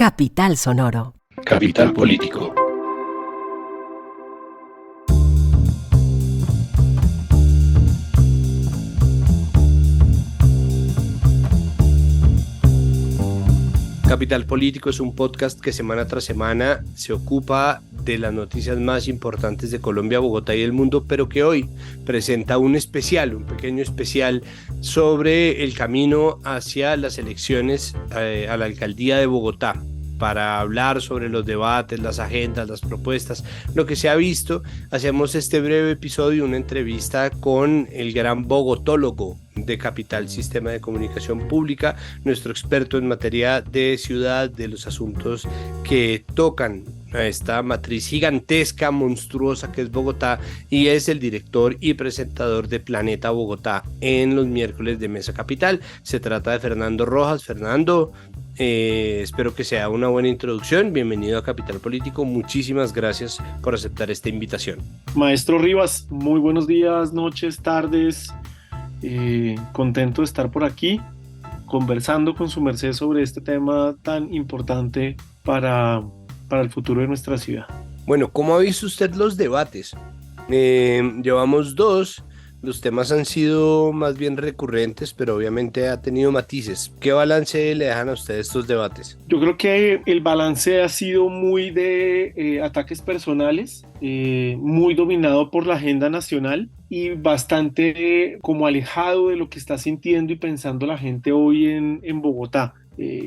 Capital Sonoro. Capital Político. Capital Político es un podcast que semana tras semana se ocupa de las noticias más importantes de Colombia, Bogotá y el mundo, pero que hoy presenta un pequeño especial sobre el camino hacia las elecciones a la alcaldía de Bogotá, para hablar sobre los debates, las agendas, las propuestas, lo que se ha visto. Hacemos este breve episodio, una entrevista con el gran bogotólogo de Capital Sistema de Comunicación Pública, nuestro experto en materia de ciudad, de los asuntos que tocan a esta matriz gigantesca, monstruosa que es Bogotá, y es el director y presentador de Planeta Bogotá en los miércoles de Mesa Capital. Se trata de Fernando Rojas. Fernando, espero que sea una buena introducción. Bienvenido a Capital Político. Muchísimas gracias por aceptar esta invitación. Maestro Rivas, muy buenos días, noches, tardes. Contento de estar por aquí conversando con su merced sobre este tema tan importante para el futuro de nuestra ciudad. Bueno, ¿cómo ha visto usted los debates? Llevamos dos. Los temas han sido más bien recurrentes, pero obviamente ha tenido matices. ¿Qué balance le dejan a ustedes estos debates? Yo creo que el balance ha sido muy de ataques personales, muy dominado por la agenda nacional y bastante como alejado de lo que está sintiendo y pensando la gente hoy en Bogotá.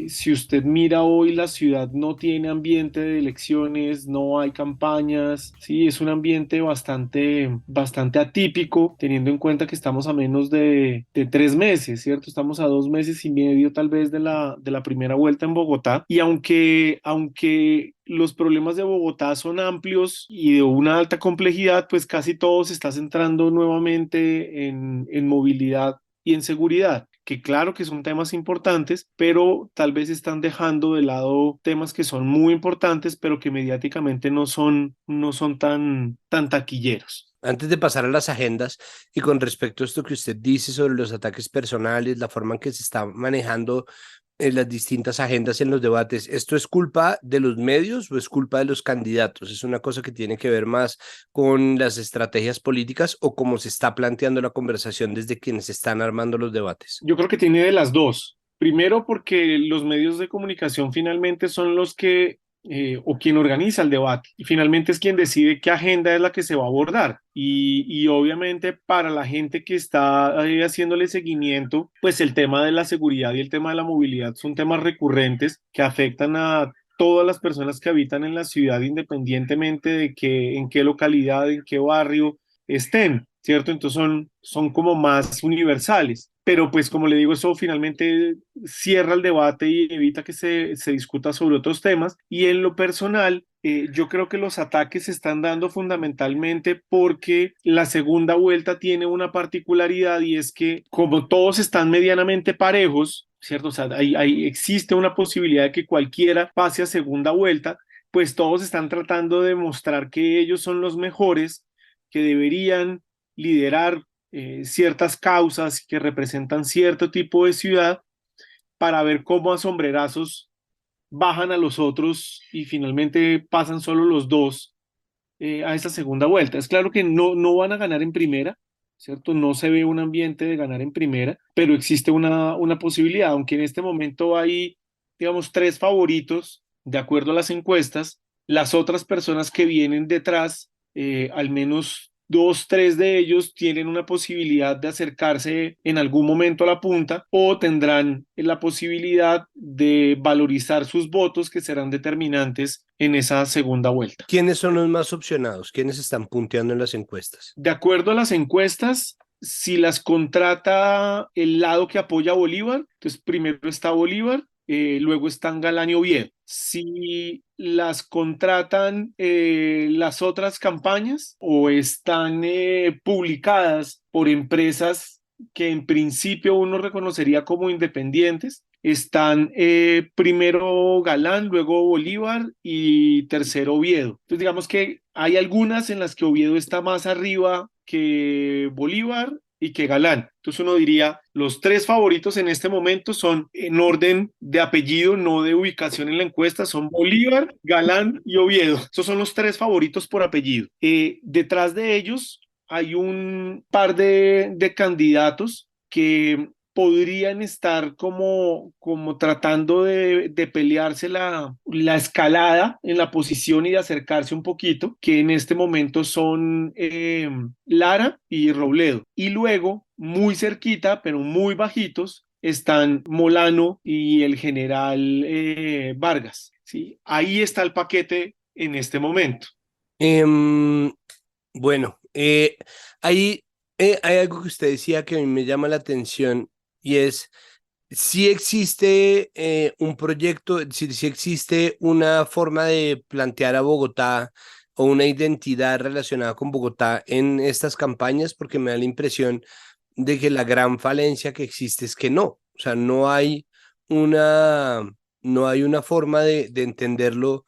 Si usted mira hoy, la ciudad no tiene ambiente de elecciones, no hay campañas, sí, es un ambiente bastante atípico, teniendo en cuenta que estamos a menos de 3 meses, ¿cierto? Estamos a 2 meses y medio tal vez de la primera vuelta en Bogotá, y aunque los problemas de Bogotá son amplios y de una alta complejidad, pues casi todo se está centrando nuevamente en movilidad y en seguridad, que claro que son temas importantes, pero tal vez están dejando de lado temas que son muy importantes, pero que mediáticamente no son tan taquilleros. Antes de pasar a las agendas, y con respecto a esto que usted dice sobre los ataques personales, la forma en que se está manejando las distintas agendas en los debates, ¿esto es culpa de los medios o es culpa de los candidatos? ¿Es una cosa que tiene que ver más con las estrategias políticas o cómo se está planteando la conversación desde quienes están armando los debates? Yo creo que tiene de las dos. Primero, porque los medios de comunicación finalmente son los que o quien organiza el debate, y finalmente es quien decide qué agenda es la que se va a abordar, y obviamente para la gente que está haciéndole seguimiento, pues el tema de la seguridad y el tema de la movilidad son temas recurrentes que afectan a todas las personas que habitan en la ciudad, independientemente de en qué localidad, en qué barrio estén, ¿cierto? Entonces son como más universales. Pero pues como le digo, eso finalmente cierra el debate y evita que se discuta sobre otros temas. Y en lo personal, yo creo que los ataques se están dando fundamentalmente porque la segunda vuelta tiene una particularidad, y es que como todos están medianamente parejos, ¿cierto? O sea, existe una posibilidad de que cualquiera pase a segunda vuelta, pues todos están tratando de mostrar que ellos son los mejores, que deberían liderar ciertas causas que representan cierto tipo de ciudad, para ver cómo a sombrerazos bajan a los otros y finalmente pasan solo los dos a esa segunda vuelta. Es claro que no van a ganar en primera, ¿cierto? No se ve un ambiente de ganar en primera, pero existe una posibilidad, aunque en este momento hay, digamos, 3 favoritos, de acuerdo a las encuestas. Las otras personas que vienen detrás, al menos 2, 3 de ellos tienen una posibilidad de acercarse en algún momento a la punta, o tendrán la posibilidad de valorizar sus votos, que serán determinantes en esa segunda vuelta. ¿Quiénes son los más opcionados? ¿Quiénes están punteando en las encuestas? De acuerdo a las encuestas, si las contrata el lado que apoya a Bolívar, entonces primero está Bolívar, luego están Galán y Oviedo. Si las contratan las otras campañas, o están publicadas por empresas que en principio uno reconocería como independientes, están primero Galán, luego Bolívar y tercero Oviedo. Entonces digamos que hay algunas en las que Oviedo está más arriba que Bolívar, y que Galán. Entonces uno diría, los tres favoritos en este momento son en orden de apellido, no de ubicación en la encuesta, son Bolívar, Galán y Oviedo. Esos son los tres favoritos por apellido. Detrás de ellos hay un par de candidatos que podrían estar como tratando de pelearse la escalada en la posición y de acercarse un poquito, que en este momento son Lara y Robledo. Y luego, muy cerquita, pero muy bajitos, están Molano y el general Vargas. ¿Sí? Ahí está el paquete en este momento. Em, bueno, ahí hay algo que usted decía que a mí me llama la atención y es si existe un proyecto, es decir, si existe una forma de plantear a Bogotá o una identidad relacionada con Bogotá en estas campañas, porque me da la impresión de que la gran falencia que existe es que no, o sea, una, no hay una forma de entenderlo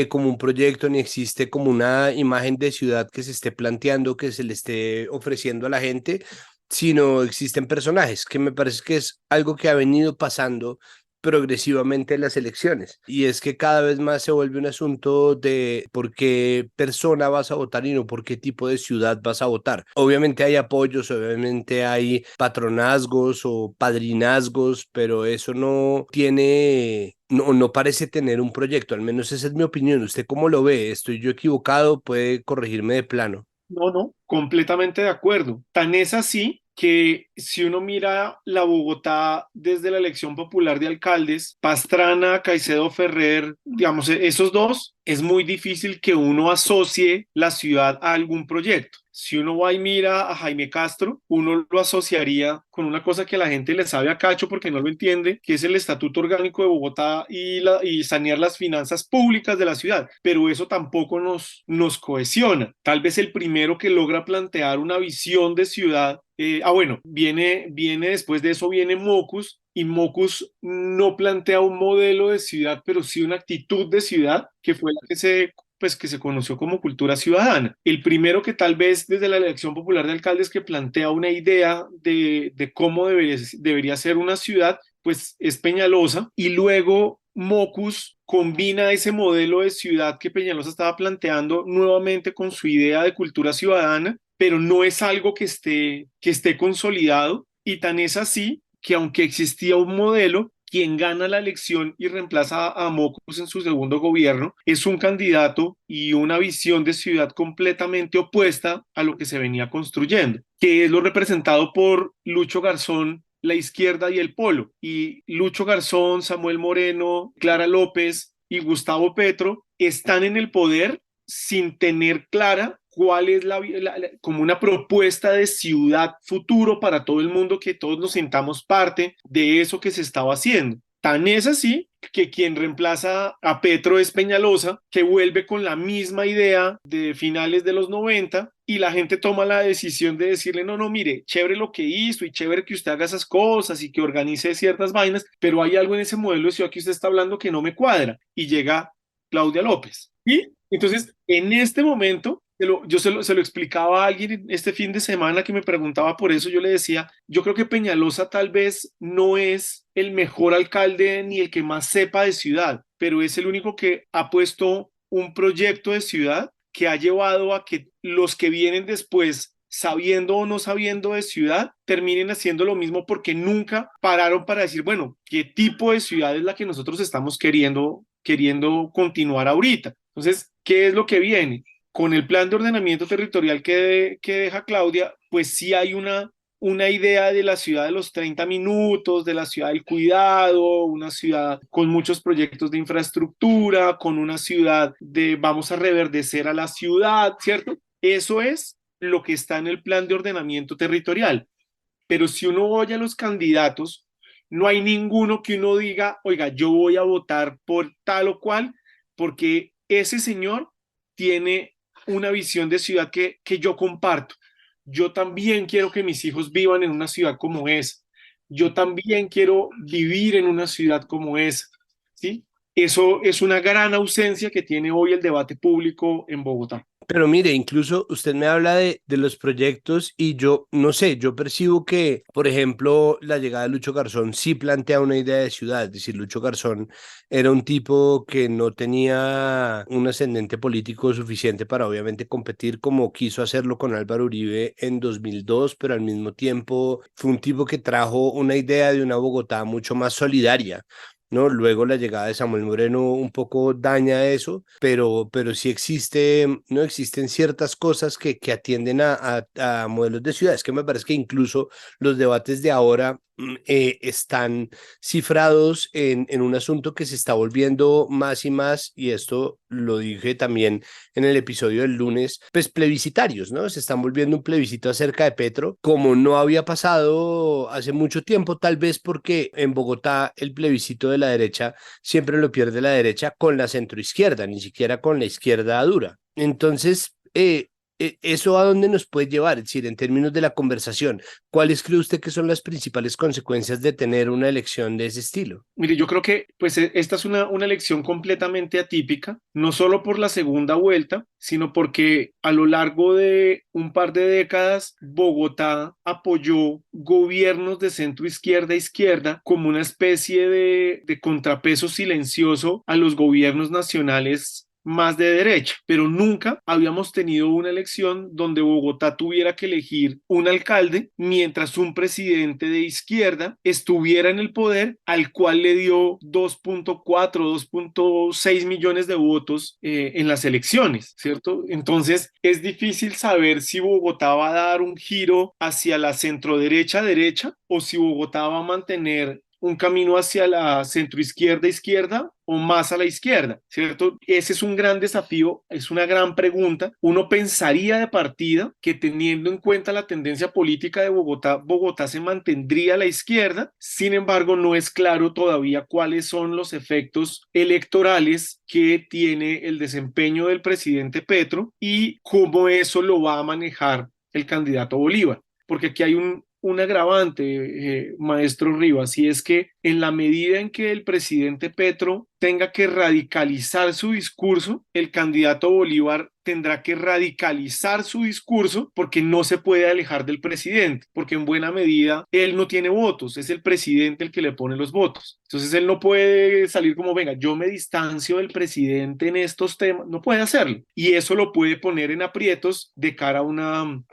como un proyecto, ni existe como una imagen de ciudad que se esté planteando, que se le esté ofreciendo a la gente, sino existen personajes, que me parece que es algo que ha venido pasando progresivamente en las elecciones. Y es que cada vez más se vuelve un asunto de por qué persona vas a votar y no por qué tipo de ciudad vas a votar. Obviamente hay apoyos, obviamente hay patronazgos o padrinazgos, pero eso no tiene, no parece tener un proyecto, al menos esa es mi opinión. ¿Usted cómo lo ve? ¿Estoy yo equivocado? ¿Puede corregirme de plano? No, no, completamente de acuerdo. Tan es así que si uno mira la Bogotá desde la elección popular de alcaldes, Pastrana, Caicedo Ferrer, digamos, esos dos, es muy difícil que uno asocie la ciudad a algún proyecto. Si uno va y mira a Jaime Castro, uno lo asociaría con una cosa que la gente le sabe a cacho porque no lo entiende, que es el Estatuto Orgánico de Bogotá y sanear las finanzas públicas de la ciudad. Pero eso tampoco nos cohesiona. Tal vez el primero que logra plantear una visión de ciudad bueno, viene después de eso, viene Mocus, y Mocus no plantea un modelo de ciudad, pero sí una actitud de ciudad, que fue la que se conoció como cultura ciudadana. El primero que tal vez desde la elección popular de alcaldes que plantea una idea de cómo debería ser una ciudad, pues es Peñalosa, y luego Mocus combina ese modelo de ciudad que Peñalosa estaba planteando nuevamente con su idea de cultura ciudadana, pero no es algo que esté consolidado, y tan es así que aunque existía un modelo, quien gana la elección y reemplaza a Mocus en su segundo gobierno es un candidato y una visión de ciudad completamente opuesta a lo que se venía construyendo, que es lo representado por Lucho Garzón, la izquierda y el polo. Y Lucho Garzón, Samuel Moreno, Clara López y Gustavo Petro están en el poder sin tener clara cuál es como una propuesta de ciudad futuro para todo el mundo, que todos nos sintamos parte de eso que se estaba haciendo. Tan es así que quien reemplaza a Petro es Peñalosa, que vuelve con la misma idea de finales de los 90 y la gente toma la decisión de decirle, no, no, mire, chévere lo que hizo y chévere que usted haga esas cosas y que organice ciertas vainas, pero hay algo en ese modelo de ciudad que usted está hablando que no me cuadra. Y llega Claudia López. Y entonces, en este momento, se lo explicaba a alguien este fin de semana que me preguntaba por eso, yo le decía, yo creo que Peñalosa tal vez no es el mejor alcalde ni el que más sepa de ciudad, pero es el único que ha puesto un proyecto de ciudad que ha llevado a que los que vienen después, sabiendo o no sabiendo de ciudad, terminen haciendo lo mismo porque nunca pararon para decir, bueno, ¿qué tipo de ciudad es la que nosotros estamos queriendo continuar ahorita? Entonces, ¿qué es lo que viene? Con el plan de ordenamiento territorial que deja Claudia, pues sí hay una idea de la ciudad de los 30 minutos, de la ciudad del cuidado, una ciudad con muchos proyectos de infraestructura, con una ciudad de vamos a reverdecer a la ciudad, ¿cierto? Eso es lo que está en el plan de ordenamiento territorial. Pero si uno oye a los candidatos, no hay ninguno que uno diga, oiga, yo voy a votar por tal o cual, porque ese señor tiene una visión de ciudad que yo comparto. Yo también quiero que mis hijos vivan en una ciudad como esa. Yo también quiero vivir en una ciudad como esa. ¿Sí? Eso es una gran ausencia que tiene hoy el debate público en Bogotá. Pero mire, incluso usted me habla de los proyectos y yo no sé, yo percibo que, por ejemplo, la llegada de Lucho Garzón sí plantea una idea de ciudad, es decir, Lucho Garzón era un tipo que no tenía un ascendente político suficiente para obviamente competir como quiso hacerlo con Álvaro Uribe en 2002, pero al mismo tiempo fue un tipo que trajo una idea de una Bogotá mucho más solidaria. ¿No? Luego la llegada de Samuel Moreno un poco daña eso, pero sí existe, ¿no? Existen ciertas cosas que atienden a modelos de ciudades, que me parece que incluso los debates de ahora están cifrados en un asunto que se está volviendo más y más, y esto lo dije también en el episodio del lunes, pues plebiscitarios, ¿no? Se están volviendo un plebiscito acerca de Petro, como no había pasado hace mucho tiempo, tal vez porque en Bogotá el plebiscito de la derecha siempre lo pierde la derecha con la centroizquierda, ni siquiera con la izquierda dura. Entonces, ¿eso a dónde nos puede llevar? Es decir, en términos de la conversación, ¿cuáles cree usted que son las principales consecuencias de tener una elección de ese estilo? Mire, yo creo que pues esta es una elección completamente atípica, no solo por la segunda vuelta, sino porque a lo largo de un par de décadas, Bogotá apoyó gobiernos de centro izquierda e izquierda como una especie de contrapeso silencioso a los gobiernos nacionales más de derecha, pero nunca habíamos tenido una elección donde Bogotá tuviera que elegir un alcalde mientras un presidente de izquierda estuviera en el poder al cual le dio 2.4, 2.6 millones de votos en las elecciones, ¿cierto? Entonces es difícil saber si Bogotá va a dar un giro hacia la centroderecha derecha o si Bogotá va a mantener un camino hacia la centroizquierda izquierda o más a la izquierda, ¿cierto? Ese es un gran desafío, es una gran pregunta. Uno pensaría de partida que teniendo en cuenta la tendencia política de Bogotá, Bogotá se mantendría a la izquierda, sin embargo no es claro todavía cuáles son los efectos electorales que tiene el desempeño del presidente Petro y cómo eso lo va a manejar el candidato Bolívar, porque aquí hay un agravante, maestro Rivas, y es que en la medida en que el presidente Petro tenga que radicalizar su discurso, el candidato Bolívar tendrá que radicalizar su discurso porque no se puede alejar del presidente, porque en buena medida él no tiene votos, es el presidente el que le pone los votos. Entonces él no puede salir como, venga, yo me distancio del presidente en estos temas, no puede hacerlo. Y eso lo puede poner en aprietos de cara a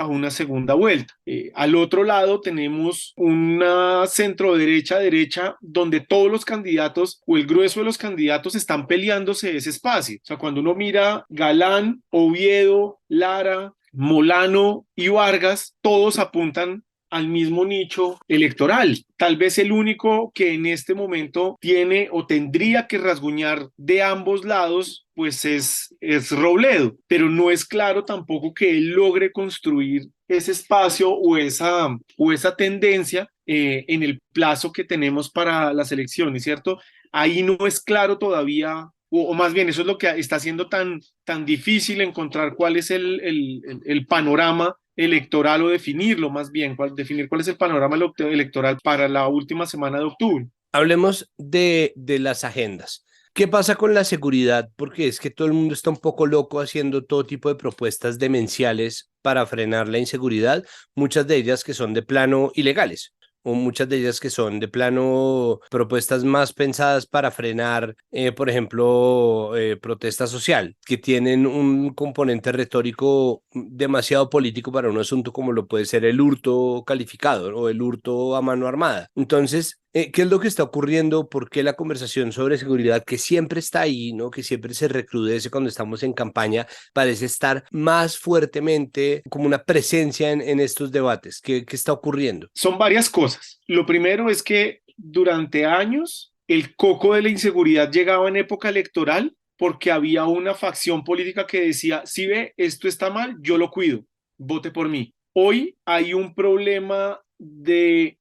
una segunda vuelta. Al otro lado tenemos una centro-derecha donde todos los candidatos o el grueso de los candidatos están peleándose ese espacio. O sea, cuando uno mira Galán, Oviedo, Lara, Molano y Vargas, todos apuntan al mismo nicho electoral. Tal vez el único que en este momento tiene o tendría que rasguñar de ambos lados, pues es Robledo, pero no es claro tampoco que él logre construir ese espacio o esa tendencia en el plazo que tenemos para las elecciones, ¿cierto? Ahí no es claro todavía, o más bien eso es lo que está haciendo tan difícil encontrar cuál es el panorama electoral o definirlo más bien, definir cuál es el panorama electoral para la última semana de octubre. Hablemos de las agendas. ¿Qué pasa con la seguridad? Porque es que todo el mundo está un poco loco haciendo todo tipo de propuestas demenciales para frenar la inseguridad, muchas de ellas que son de plano ilegales o muchas de ellas que son de plano propuestas más pensadas para frenar, por ejemplo, protesta social, que tienen un componente retórico demasiado político para un asunto como lo puede ser el hurto calificado o el hurto a mano armada. Entonces, ¿qué es lo que está ocurriendo? ¿Por qué la conversación sobre seguridad, que siempre está ahí, ¿no? Que siempre se recrudece cuando estamos en campaña, parece estar más fuertemente como una presencia en estos debates? ¿Qué está ocurriendo? Son varias cosas. Lo primero es que durante años el coco de la inseguridad llegaba en época electoral porque había una facción política que decía, si ve, esto está mal, yo lo cuido, vote por mí. Hoy hay un problema de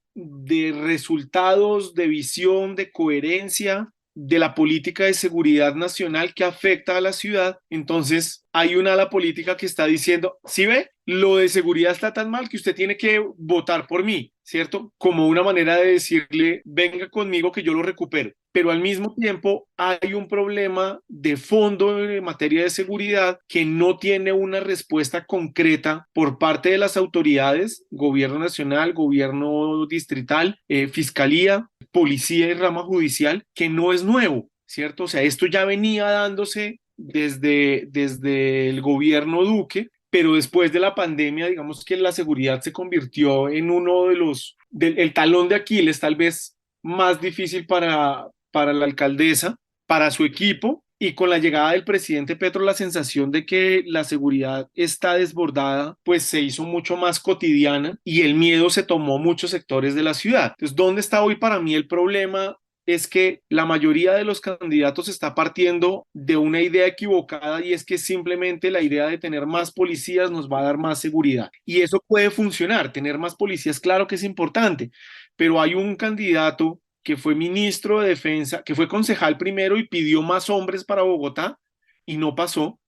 resultados, de visión, de coherencia de la política de seguridad nacional que afecta a la ciudad. Entonces hay una ala política que está diciendo, si ve, lo de seguridad está tan mal que usted tiene que votar por mí, ¿cierto? Como una manera de decirle, venga conmigo que yo lo recupero. pero al mismo tiempo hay un problema de fondo en materia de seguridad que no tiene una respuesta concreta por parte de las autoridades, gobierno nacional, gobierno distrital, fiscalía, policía y rama judicial, que no es nuevo, ¿cierto? O sea, esto ya venía dándose desde el gobierno Duque, pero después de la pandemia, digamos que la seguridad se convirtió en uno el talón de Aquiles, tal vez más difícil para la alcaldesa, para su equipo, y con la llegada del presidente Petro, la sensación de que la seguridad está desbordada, pues se hizo mucho más cotidiana y el miedo se tomó muchos sectores de la ciudad. Entonces, ¿dónde está hoy para mí el problema? Es que la mayoría de los candidatos está partiendo de una idea equivocada y es que simplemente la idea de tener más policías nos va a dar más seguridad. Y eso puede funcionar, tener más policías, claro que es importante, pero hay un candidato que fue ministro de Defensa, que fue concejal primero y pidió más hombres para Bogotá y no pasó.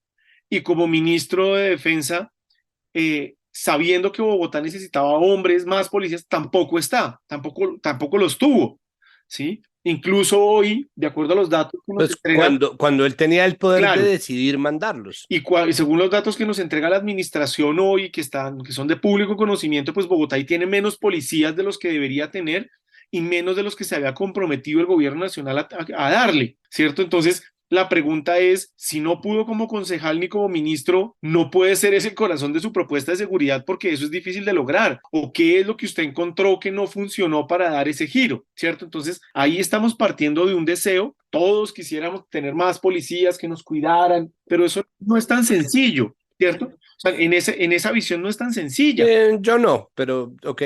Y como ministro de Defensa, sabiendo que Bogotá necesitaba hombres, más policías, tampoco los tuvo, ¿sí? Incluso hoy, de acuerdo a los datos que nos Pues entregan, cuando él tenía el poder de claro, decidir mandarlos. y según los datos que nos entrega la administración hoy, que son de público conocimiento, pues Bogotá ahí tiene menos policías de los que debería tener y menos de los que se había comprometido el gobierno nacional a darle, ¿cierto? Entonces, la pregunta es, si no pudo como concejal ni como ministro, ¿no puede ser ese el corazón de su propuesta de seguridad porque eso es difícil de lograr? ¿O qué es lo que usted encontró que no funcionó para dar ese giro? ¿Cierto? Entonces, ahí estamos partiendo de un deseo. Todos quisiéramos tener más policías que nos cuidaran, pero eso no es tan sencillo, ¿cierto? O sea, en esa visión no es tan sencilla. Yo no, pero ok.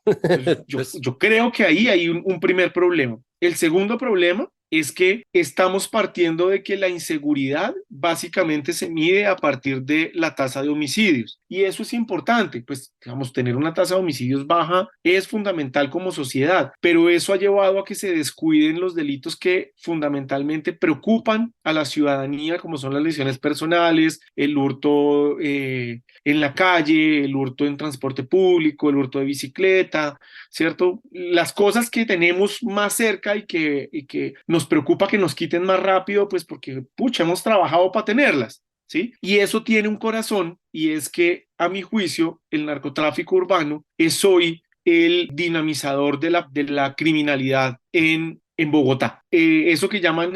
Entonces, Pues yo creo que ahí hay un primer problema. El segundo problema es que estamos partiendo de que la inseguridad básicamente se mide a partir de la tasa de homicidios. Y eso es importante, pues, digamos, tener una tasa de homicidios baja es fundamental como sociedad, pero eso ha llevado a que se descuiden los delitos que fundamentalmente preocupan a la ciudadanía, como son las lesiones personales, el hurto en la calle, el hurto en transporte público, el hurto de bicicleta, ¿cierto? Las cosas que tenemos más cerca y que nos preocupa que nos quiten más rápido, pues porque, pucha, hemos trabajado para tenerlas, ¿sí? Y eso tiene un corazón y es que, a mi juicio, el narcotráfico urbano es hoy el dinamizador de la criminalidad en Bogotá. Eso que llaman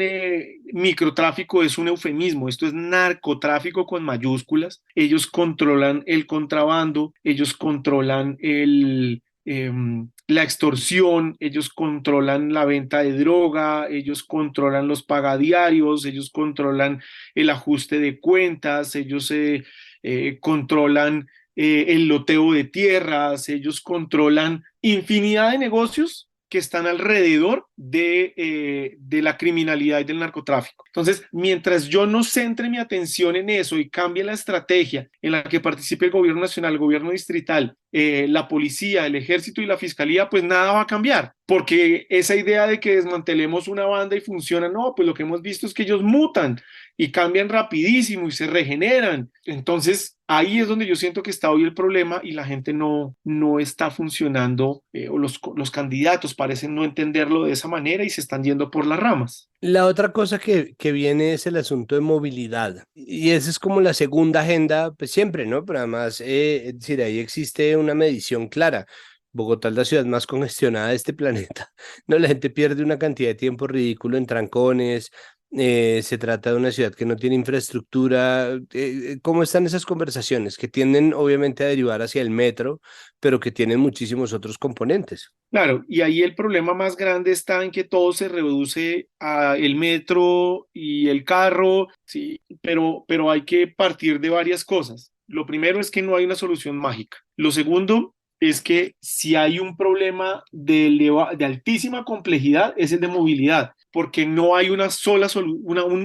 microtráfico es un eufemismo, esto es narcotráfico con mayúsculas. Ellos controlan el contrabando, ellos controlan la extorsión, ellos controlan la venta de droga, ellos controlan los pagadiarios, ellos controlan el ajuste de cuentas, ellos controlan el loteo de tierras, ellos controlan infinidad de negocios que están alrededor de la criminalidad y del narcotráfico. Entonces, mientras yo no centre mi atención en eso y cambie la estrategia en la que participe el gobierno nacional, el gobierno distrital, la policía, el ejército y la fiscalía, pues nada va a cambiar. Porque esa idea de que desmantelemos una banda y funciona, no, pues lo que hemos visto es que ellos mutan y cambian rapidísimo y se regeneran. Entonces, ahí es donde yo siento que está hoy el problema y la gente no está funcionando, o los candidatos parecen no entenderlo de esa manera y se están yendo por las ramas. la otra cosa que viene es el asunto de movilidad. Y esa es como la segunda agenda, pues siempre, ¿no? Pero además, es decir, ahí existe una medición clara. Bogotá es la ciudad más congestionada de este planeta. No, la gente pierde una cantidad de tiempo ridículo en trancones. Se trata de una ciudad que no tiene infraestructura. ¿Cómo están esas conversaciones que tienden obviamente a derivar hacia el metro, pero que tienen muchísimos otros componentes? Claro, y ahí el problema más grande está en que todo se reduce a el metro y el carro, sí, pero hay que partir de varias cosas. Lo primero es que no hay una solución mágica. Lo segundo es que si hay un problema de altísima complejidad, es el de movilidad, porque no hay una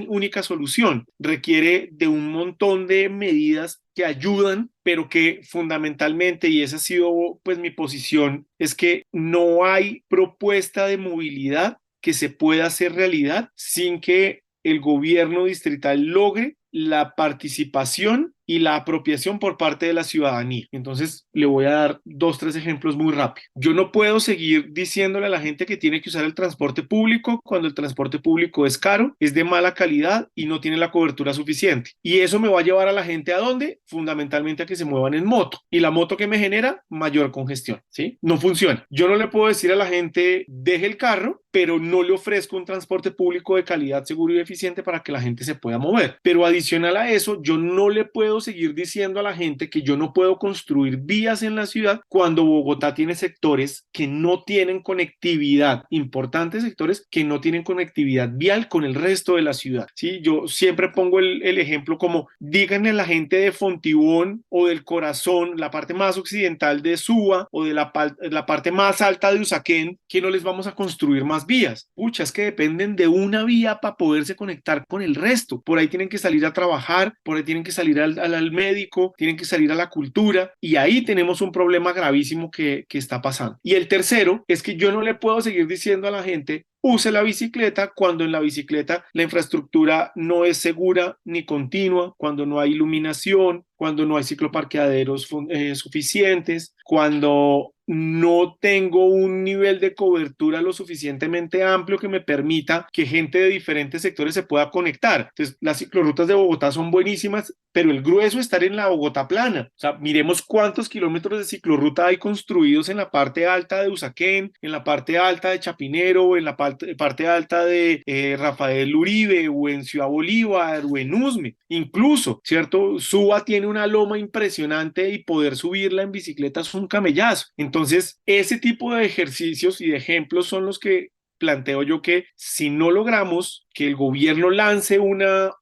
única solución. Requiere de un montón de medidas que ayudan, pero que fundamentalmente, y esa ha sido pues mi posición, es que no hay propuesta de movilidad que se pueda hacer realidad sin que el gobierno distrital logre la participación y la apropiación por parte de la ciudadanía. Entonces, le voy a dar 2, 3 ejemplos muy rápido. Yo no puedo seguir diciéndole a la gente que tiene que usar el transporte público cuando el transporte público es caro, es de mala calidad y no tiene la cobertura suficiente. Y eso me va a llevar a la gente ¿a dónde? Fundamentalmente a que se muevan en moto. Y la moto que me genera mayor congestión, ¿sí? No funciona. Yo no le puedo decir a la gente, deje el carro, pero no le ofrezco un transporte público de calidad, seguro y eficiente para que la gente se pueda mover. Pero adicional a eso, yo no le puedo seguir diciendo a la gente que yo no puedo construir vías en la ciudad cuando Bogotá tiene sectores que no tienen conectividad, importantes sectores que no tienen conectividad vial con el resto de la ciudad. ¿Sí? Yo siempre pongo el ejemplo como díganle a la gente de Fontibón o del Corazón, la parte más occidental de Suba o de la parte más alta de Usaquén, que no les vamos a construir más vías. Pucha, es que dependen de una vía para poderse conectar con el resto. Por ahí tienen que salir a trabajar, por ahí tienen que salir al médico, tienen que salir a la cultura y ahí tenemos un problema gravísimo que está pasando. Y el tercero es que yo no le puedo seguir diciendo a la gente use la bicicleta cuando en la bicicleta la infraestructura no es segura ni continua, cuando no hay iluminación, cuando no hay cicloparqueaderos suficientes, cuando no tengo un nivel de cobertura lo suficientemente amplio que me permita que gente de diferentes sectores se pueda conectar. Entonces, las ciclorrutas de Bogotá son buenísimas, pero el grueso está en la Bogotá plana. O sea, miremos cuántos kilómetros de ciclorruta hay construidos en la parte alta de Usaquén, en la parte alta de Chapinero, en la parte alta de Rafael Uribe, o en Ciudad Bolívar, o en Usme. Incluso, ¿cierto? Suba tiene una loma impresionante y poder subirla en bicicleta es un camellazo. Entonces, ese tipo de ejercicios y de ejemplos son los que planteo yo que si no logramos que el gobierno lance una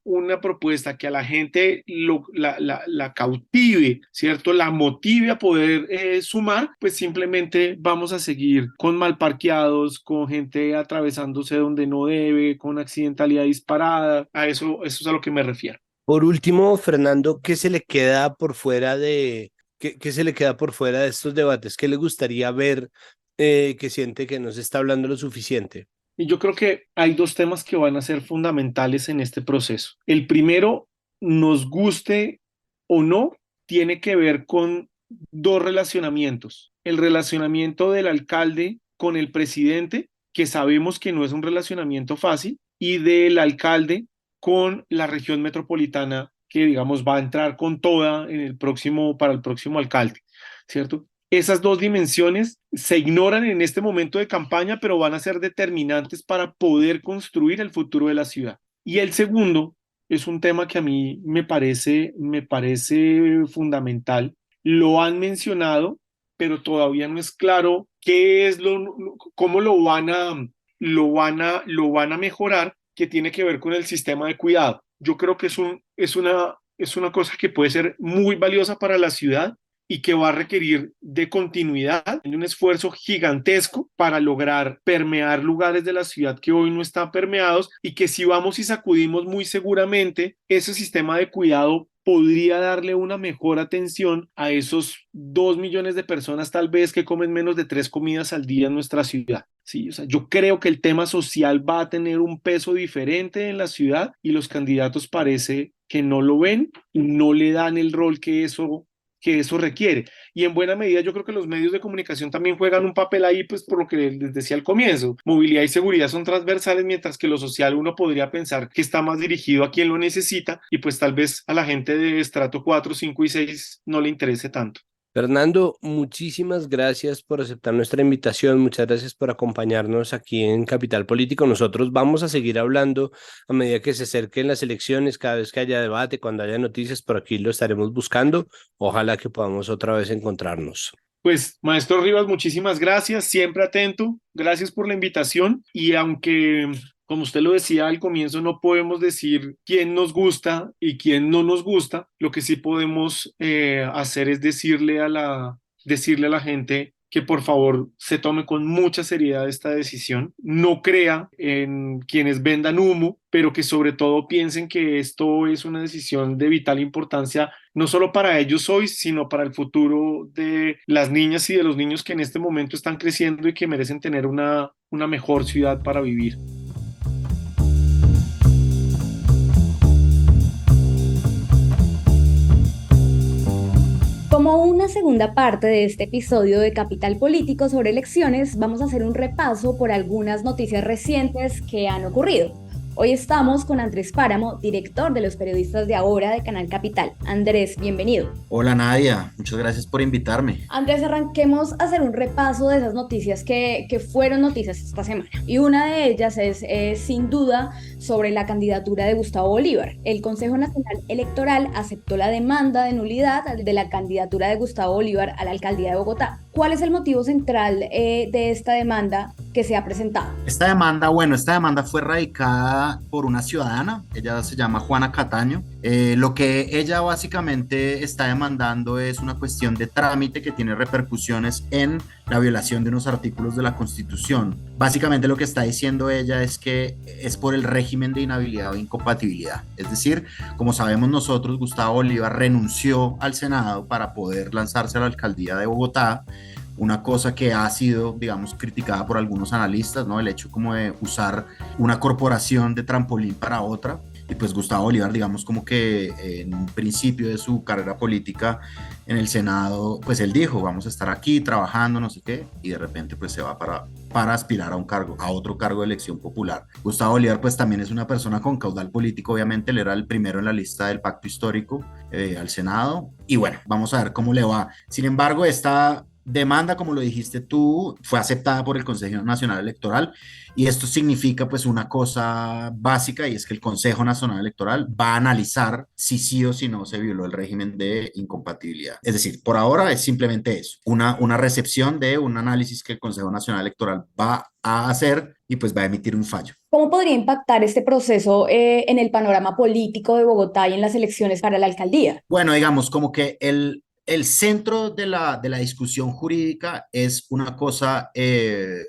propuesta que a la gente la cautive, ¿cierto? La motive a poder sumar, pues simplemente vamos a seguir con mal parqueados, con gente atravesándose donde no debe, con accidentalidad disparada. Eso es a lo que me refiero. Por último, Fernando, ¿qué se le queda por fuera de, qué se le queda por fuera de estos debates? ¿Qué le gustaría ver que siente que no se está hablando lo suficiente? Y yo creo que hay 2 temas que van a ser fundamentales en este proceso. El primero, nos guste o no, tiene que ver con 2 relacionamientos. El relacionamiento del alcalde con el presidente, que sabemos que no es un relacionamiento fácil, y del alcalde con la región metropolitana, que digamos va a entrar con toda para el próximo alcalde, ¿cierto? Esas 2 dimensiones se ignoran en este momento de campaña, pero van a ser determinantes para poder construir el futuro de la ciudad. Y el segundo es un tema que a mí me parece fundamental. Lo han mencionado, pero todavía no es claro qué es cómo lo van a mejorar, que tiene que ver con el sistema de cuidado. Yo creo que es una cosa que puede ser muy valiosa para la ciudad y que va a requerir de continuidad, de un esfuerzo gigantesco para lograr permear lugares de la ciudad que hoy no están permeados, y que si vamos y sacudimos muy seguramente, ese sistema de cuidado podría darle una mejor atención a esos 2 millones de personas tal vez que comen menos de 3 comidas al día en nuestra ciudad. Sí, o sea, yo creo que el tema social va a tener un peso diferente en la ciudad y los candidatos parece que no lo ven y no le dan el rol que eso requiere. Y en buena medida yo creo que los medios de comunicación también juegan un papel ahí, pues por lo que les decía al comienzo. Movilidad y seguridad son transversales, mientras que lo social uno podría pensar que está más dirigido a quien lo necesita, y pues tal vez a la gente de estrato 4, 5 y 6 no le interese tanto. Fernando, muchísimas gracias por aceptar nuestra invitación, muchas gracias por acompañarnos aquí en Capital Político. Nosotros vamos a seguir hablando a medida que se acerquen las elecciones, cada vez que haya debate, cuando haya noticias, por aquí lo estaremos buscando. Ojalá que podamos otra vez encontrarnos. Pues, maestro Rivas, muchísimas gracias, siempre atento, gracias por la invitación, y aunque, como usted lo decía al comienzo, no podemos decir quién nos gusta y quién no nos gusta, lo que sí podemos hacer es decirle a la gente que por favor se tome con mucha seriedad esta decisión, no crea en quienes vendan humo, pero que sobre todo piensen que esto es una decisión de vital importancia, no solo para ellos hoy, sino para el futuro de las niñas y de los niños que en este momento están creciendo y que merecen tener una mejor ciudad para vivir. la segunda parte de este episodio de Capital Político sobre elecciones, vamos a hacer un repaso por algunas noticias recientes que han ocurrido. Hoy estamos con Andrés Páramo, director de Los Periodistas de Ahora de Canal Capital. Andrés, bienvenido. Hola Nadia, muchas gracias por invitarme. Andrés, arranquemos a hacer un repaso de esas noticias que fueron noticias esta semana. Y una de ellas es sin duda sobre la candidatura de Gustavo Bolívar. El Consejo Nacional Electoral aceptó la demanda de nulidad de la candidatura de Gustavo Bolívar a la alcaldía de Bogotá. ¿Cuál es el motivo central de esta demanda que se ha presentado? Esta demanda fue radicada por una ciudadana, ella se llama Juana Cataño. Lo que ella básicamente está demandando es una cuestión de trámite que tiene repercusiones en la violación de unos artículos de la Constitución. Básicamente lo que está diciendo ella es que es por el régimen de inhabilidad o incompatibilidad. Es decir, como sabemos nosotros, Gustavo Bolívar renunció al Senado para poder lanzarse a la alcaldía de Bogotá. Una cosa que ha sido, digamos, criticada por algunos analistas, ¿no? El hecho como de usar una corporación de trampolín para otra. Y pues Gustavo Bolívar, digamos, como que en un principio de su carrera política en el Senado, pues él dijo, vamos a estar aquí trabajando, no sé qué, y de repente pues se va para aspirar a un cargo, a otro cargo de elección popular. Gustavo Bolívar pues también es una persona con caudal político, obviamente él era el primero en la lista del pacto histórico al Senado, y bueno, vamos a ver cómo le va. Sin embargo, esta demanda, como lo dijiste tú, fue aceptada por el Consejo Nacional Electoral y esto significa pues una cosa básica y es que el Consejo Nacional Electoral va a analizar si sí o si no se violó el régimen de incompatibilidad. Es decir, por ahora es simplemente eso, una recepción de un análisis que el Consejo Nacional Electoral va a hacer y pues va a emitir un fallo. ¿Cómo podría impactar este proceso en el panorama político de Bogotá y en las elecciones para la alcaldía? Bueno, digamos como que el centro de la discusión jurídica es una cosa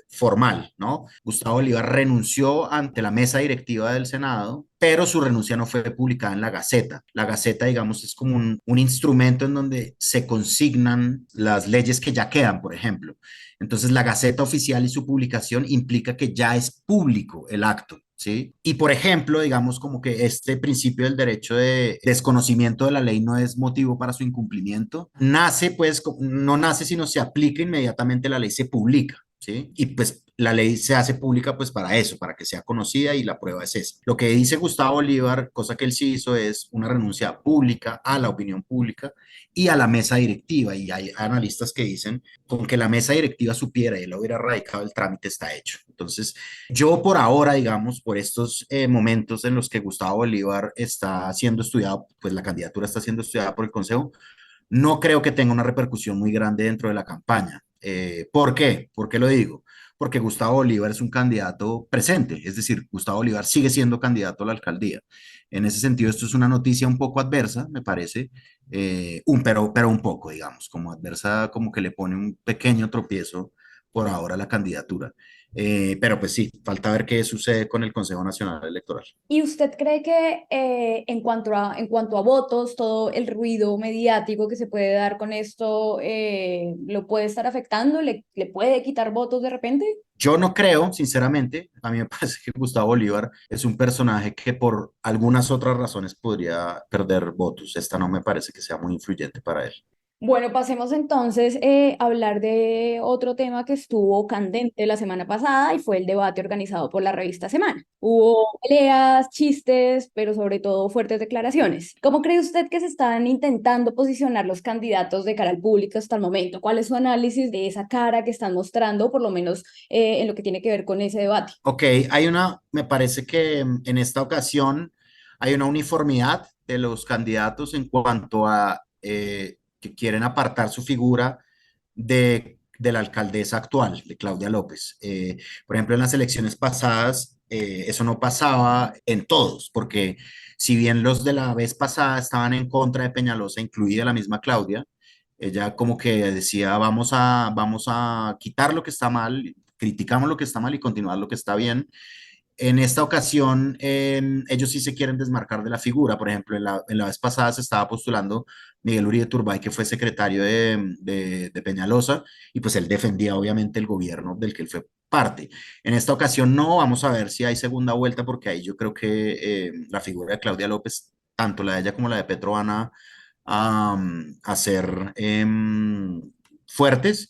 formal, ¿no? Gustavo Bolívar renunció ante la mesa directiva del Senado, pero su renuncia no fue publicada en la Gaceta. La Gaceta, digamos, es como un instrumento en donde se consignan las leyes que ya quedan, por ejemplo. Entonces, la Gaceta oficial y su publicación implica que ya es público el acto. ¿Sí? Y por ejemplo, digamos como que este principio del derecho de desconocimiento de la ley no es motivo para su incumplimiento, nace pues, no nace sino se aplica inmediatamente la ley se publica, ¿sí? Y pues la ley se hace pública pues para eso, para que sea conocida y la prueba es esa. Lo que dice Gustavo Bolívar, cosa que él sí hizo, es una renuncia pública a la opinión pública y a la mesa directiva. Y hay analistas que dicen, con que la mesa directiva supiera y él hubiera radicado el trámite está hecho. Entonces, yo por ahora, digamos, por estos momentos en los que Gustavo Bolívar está siendo estudiado, pues la candidatura está siendo estudiada por el Consejo, no creo que tenga una repercusión muy grande dentro de la campaña. ¿Por qué? ¿Por qué lo digo? Porque Gustavo Bolívar es un candidato presente, es decir, Gustavo Bolívar sigue siendo candidato a la alcaldía. En ese sentido, esto es una noticia un poco adversa, me parece, pero un poco, digamos, como adversa, como que le pone un pequeño tropiezo por ahora a la candidatura. Pero pues sí, falta ver qué sucede con el Consejo Nacional Electoral. ¿Y usted cree que en cuanto a votos, todo el ruido mediático que se puede dar con esto lo puede estar afectando? ¿Le puede quitar votos de repente? Yo no creo, sinceramente, a mí me parece que Gustavo Bolívar es un personaje que por algunas otras razones podría perder votos. Esta no me parece que sea muy influyente para él. Bueno, pasemos entonces a hablar de otro tema que estuvo candente la semana pasada y fue el debate organizado por la revista Semana. Hubo peleas, chistes, pero sobre todo fuertes declaraciones. ¿Cómo cree usted que se están intentando posicionar los candidatos de cara al público hasta el momento? ¿Cuál es su análisis de esa cara que están mostrando, por lo menos en lo que tiene que ver con ese debate? Ok, me parece que en esta ocasión hay una uniformidad de los candidatos en cuanto a que quieren apartar su figura de la alcaldesa actual, de Claudia López. Por ejemplo, en las elecciones pasadas, eso no pasaba en todos, porque si bien los de la vez pasada estaban en contra de Peñalosa, incluida la misma Claudia, ella como que decía, vamos a quitar lo que está mal, criticamos lo que está mal y continuar lo que está bien. En esta ocasión, ellos sí se quieren desmarcar de la figura. Por ejemplo, en la vez pasada se estaba postulando Miguel Uribe Turbay, que fue secretario de Peñalosa, y pues él defendía obviamente el gobierno del que él fue parte. En esta ocasión no, vamos a ver si hay segunda vuelta, porque ahí yo creo que la figura de Claudia López, tanto la de ella como la de Petro, a ser fuertes.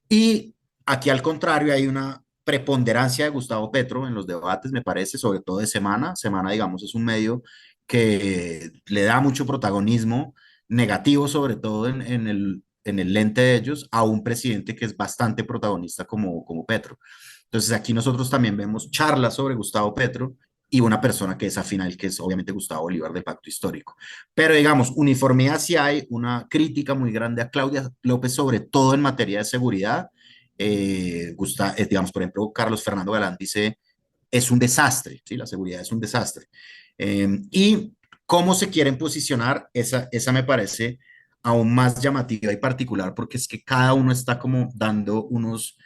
Y aquí al contrario hay una preponderancia de Gustavo Petro en los debates, me parece, sobre todo de Semana. Semana, digamos, es un medio que le da mucho protagonismo negativo, sobre todo en el lente de ellos, a un presidente que es bastante protagonista como Petro. Entonces aquí nosotros también vemos charlas sobre Gustavo Petro y una persona que es afín a él, que es obviamente Gustavo Bolívar del Pacto Histórico. Pero digamos, uniformidad sí hay, una crítica muy grande a Claudia López, sobre todo en materia de seguridad. Digamos, por ejemplo, Carlos Fernando Galán dice, es un desastre, ¿sí? La seguridad es un desastre. Y cómo se quieren posicionar, esa me parece aún más llamativa y particular, porque es que cada uno está como dando unos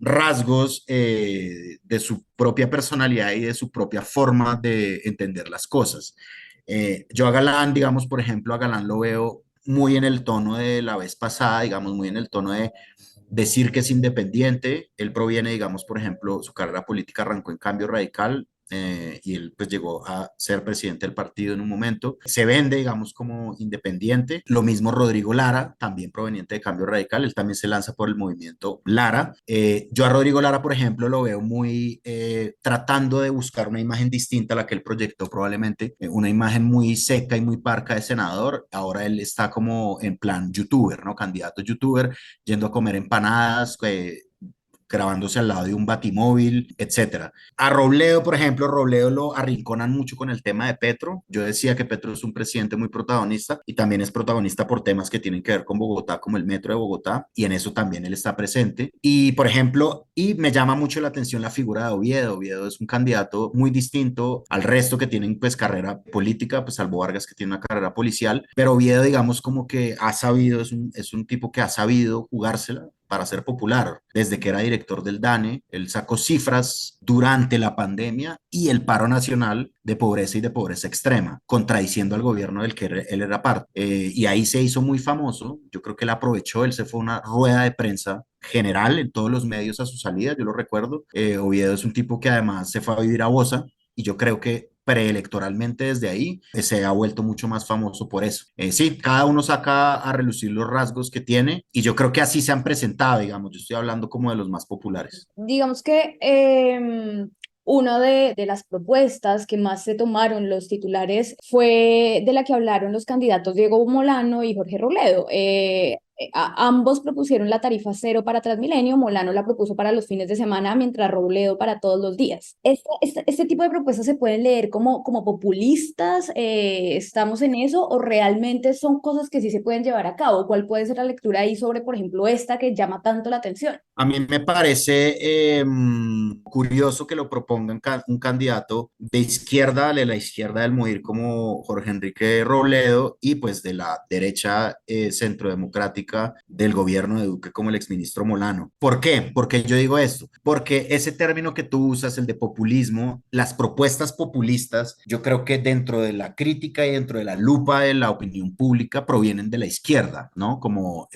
rasgos de su propia personalidad y de su propia forma de entender las cosas. Yo a Galán, digamos, por ejemplo, a Galán lo veo muy en el tono de la vez pasada, digamos, muy en el tono de decir que es independiente. Él proviene, digamos, por ejemplo, su carrera política arrancó en Cambio Radical, y él pues llegó a ser presidente del partido en un momento. Se vende, digamos, como independiente. Lo mismo Rodrigo Lara, también proveniente de Cambio Radical, él también se lanza por el movimiento Lara. Yo a Rodrigo Lara, por ejemplo, lo veo muy tratando de buscar una imagen distinta a la que él proyectó probablemente, una imagen muy seca y muy parca de senador. Ahora él está como en plan youtuber, ¿no? Candidato youtuber, yendo a comer empanadas, grabándose al lado de un batimóvil, etcétera. A Robledo, por ejemplo, Robledo lo arrinconan mucho con el tema de Petro. Yo decía que Petro es un presidente muy protagonista y también es protagonista por temas que tienen que ver con Bogotá, como el metro de Bogotá, y en eso también él está presente. Y, por ejemplo, y me llama mucho la atención la figura de Oviedo. Oviedo es un candidato muy distinto al resto que tienen pues carrera política, pues salvo Vargas que tiene una carrera policial, pero Oviedo digamos como que ha sabido, es un tipo que ha sabido jugársela para ser popular. Desde que era director del DANE, él sacó cifras durante la pandemia y el paro nacional de pobreza y de pobreza extrema, contradiciendo al gobierno del que él era parte. Y ahí se hizo muy famoso. Yo creo que él aprovechó, él se fue a una rueda de prensa general en todos los medios a su salida, yo lo recuerdo. Oviedo es un tipo que además se fue a vivir a Bosa, y yo creo que preelectoralmente desde ahí se ha vuelto mucho más famoso por eso. Sí, cada uno saca a relucir los rasgos que tiene y yo creo que así se han presentado, digamos, yo estoy hablando como de los más populares. Digamos que una de las propuestas que más se tomaron los titulares fue de la que hablaron los candidatos Diego Molano y Jorge Robledo. Ambos propusieron la tarifa cero para Transmilenio. Molano la propuso para los fines de semana, mientras Robledo para todos los días. Este tipo de propuestas se pueden leer como populistas. ¿Estamos en eso o realmente son cosas que sí se pueden llevar a cabo? ¿Cuál puede ser la lectura ahí sobre, por ejemplo, esta que llama tanto la atención? A mí me parece curioso que lo propongan un candidato de izquierda, de la izquierda del MOIR como Jorge Enrique Robledo, y pues de la derecha centrodemocrática del gobierno de Duque como el exministro Molano. ¿Por qué? Porque yo digo esto, porque ese término que tú usas, el de populismo, las propuestas populistas, yo creo que dentro de la crítica y dentro de la lupa de la opinión pública provienen de la izquierda, ¿no? Como,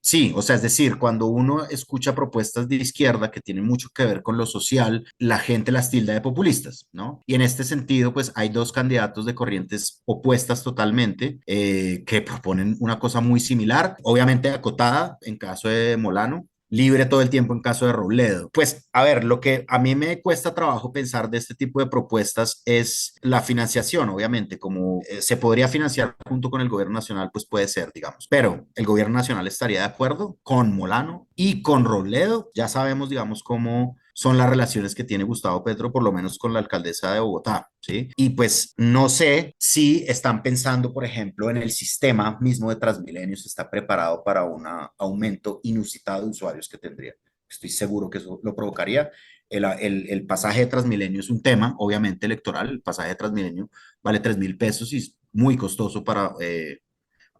sí, o sea, es decir, cuando uno escucha propuestas de izquierda que tienen mucho que ver con lo social, la gente las tilda de populistas, ¿no? Y en este sentido, pues hay dos candidatos de corrientes opuestas totalmente, que proponen una cosa muy similar, obviamente acotada en caso de Molano, libre todo el tiempo en caso de Robledo. Pues, a ver, lo que a mí me cuesta trabajo pensar de este tipo de propuestas es la financiación, obviamente, como se podría financiar junto con el gobierno nacional, pues puede ser, digamos, pero el gobierno nacional estaría de acuerdo con Molano y con Robledo. Ya sabemos, digamos, cómo son las relaciones que tiene Gustavo Petro, por lo menos con la alcaldesa de Bogotá, ¿sí? Y pues no sé si están pensando, por ejemplo, en el sistema mismo de Transmilenio, si está preparado para un aumento inusitado de usuarios que tendría. Estoy seguro que eso lo provocaría. El pasaje de Transmilenio es un tema, obviamente, electoral. El pasaje de Transmilenio vale 3.000 pesos y es muy costoso pues,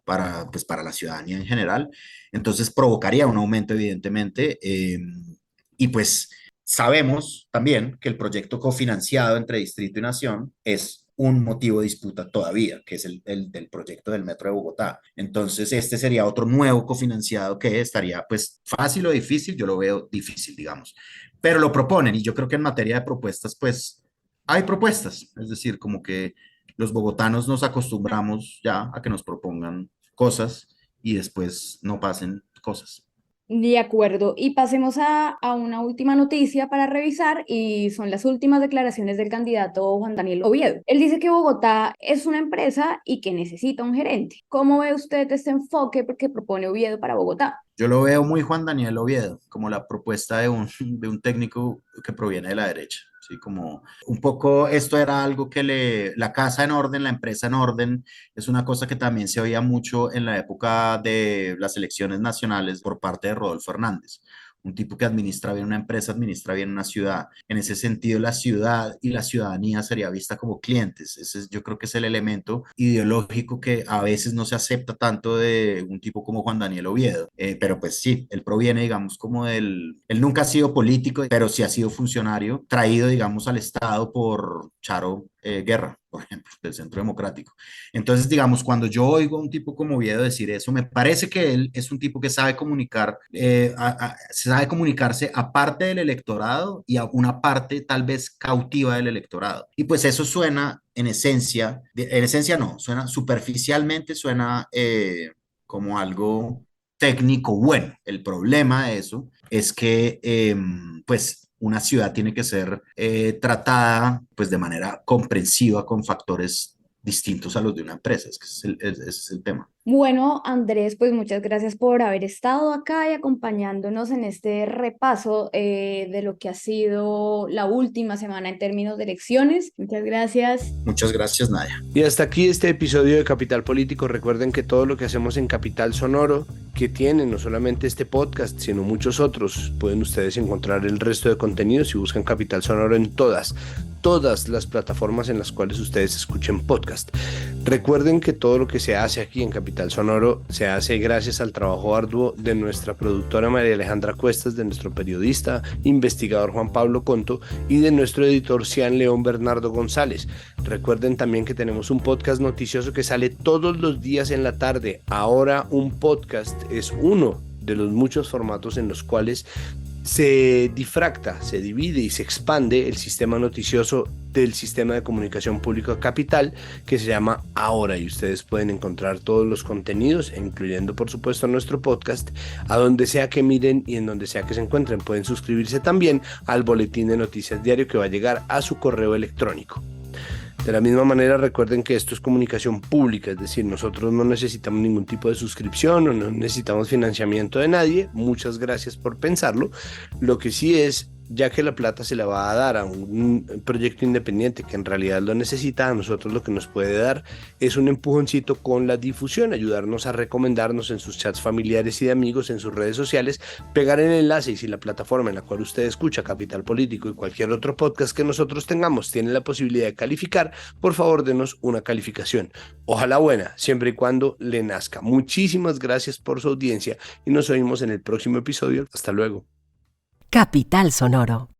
para la ciudadanía en general. Entonces provocaría un aumento, evidentemente, y pues sabemos también que el proyecto cofinanciado entre Distrito y Nación es un motivo de disputa todavía, que es el del proyecto del Metro de Bogotá. Entonces, este sería otro nuevo cofinanciado que estaría, pues, fácil o difícil, yo lo veo difícil, digamos, pero lo proponen y yo creo que en materia de propuestas, pues, hay propuestas, es decir, como que los bogotanos nos acostumbramos ya a que nos propongan cosas y después no pasen cosas. De acuerdo, y pasemos a una última noticia para revisar y son las últimas declaraciones del candidato Juan Daniel Oviedo. Él dice que Bogotá es una empresa y que necesita un gerente. ¿Cómo ve usted este enfoque que propone Oviedo para Bogotá? Yo lo veo muy Juan Daniel Oviedo, como la propuesta de un técnico que proviene de la derecha. Sí, como un poco esto era algo que la casa en orden, la empresa en orden, es una cosa que también se oía mucho en la época de las elecciones nacionales por parte de Rodolfo Hernández. Un tipo que administra bien una empresa, administra bien una ciudad. En ese sentido, la ciudad y la ciudadanía sería vista como clientes. Yo creo que es el elemento ideológico que a veces no se acepta tanto de un tipo como Juan Daniel Oviedo. Pero pues sí, él proviene, digamos, él nunca ha sido político, pero sí ha sido funcionario, traído, digamos, al Estado por Charo Guerra, por ejemplo, del Centro Democrático. Entonces, digamos, cuando yo oigo a un tipo como Oviedo decir eso, me parece que él es un tipo que sabe comunicar, sabe comunicarse aparte del electorado y a una parte tal vez cautiva del electorado. Y pues eso suena en esencia no, suena superficialmente, suena como algo técnico bueno. El problema de eso es que, pues, una ciudad tiene que ser tratada pues de manera comprensiva con factores distintos a los de una empresa. Es que ese es el tema. Bueno, Andrés, pues muchas gracias por haber estado acá y acompañándonos en este repaso de lo que ha sido la última semana en términos de elecciones. Muchas gracias. Muchas gracias, Nadia. Y hasta aquí este episodio de Capital Político. Recuerden que todo lo que hacemos en Capital Sonoro, que tiene no solamente este podcast, sino muchos otros, pueden ustedes encontrar el resto de contenidos si buscan Capital Sonoro en todas las plataformas en las cuales ustedes escuchen podcast. Recuerden que todo lo que se hace aquí en Capital Sonoro se hace gracias al trabajo arduo de nuestra productora María Alejandra Cuestas, de nuestro periodista, investigador Juan Pablo Conto y de nuestro editor Cian León Bernardo González. Recuerden también que tenemos un podcast noticioso que sale todos los días en la tarde. Ahora un podcast es uno de los muchos formatos en los cuales se difracta, se divide y se expande el sistema noticioso del sistema de comunicación pública Capital, que se llama Ahora, y ustedes pueden encontrar todos los contenidos, incluyendo por supuesto nuestro podcast, a donde sea que miren y en donde sea que se encuentren. Pueden suscribirse también al boletín de noticias diario que va a llegar a su correo electrónico. De la misma manera, recuerden que esto es comunicación pública, es decir, nosotros no necesitamos ningún tipo de suscripción o no necesitamos financiamiento de nadie. Muchas gracias por pensarlo. Lo que sí es, ya que la plata se la va a dar a un proyecto independiente que en realidad lo necesita, a nosotros lo que nos puede dar es un empujoncito con la difusión, ayudarnos a recomendarnos en sus chats familiares y de amigos, en sus redes sociales, pegar el enlace, y si la plataforma en la cual usted escucha Capital Político y cualquier otro podcast que nosotros tengamos tiene la posibilidad de calificar, por favor denos una calificación, ojalá buena, siempre y cuando le nazca. Muchísimas gracias por su audiencia y nos oímos en el próximo episodio. Hasta luego. Capital Sonoro.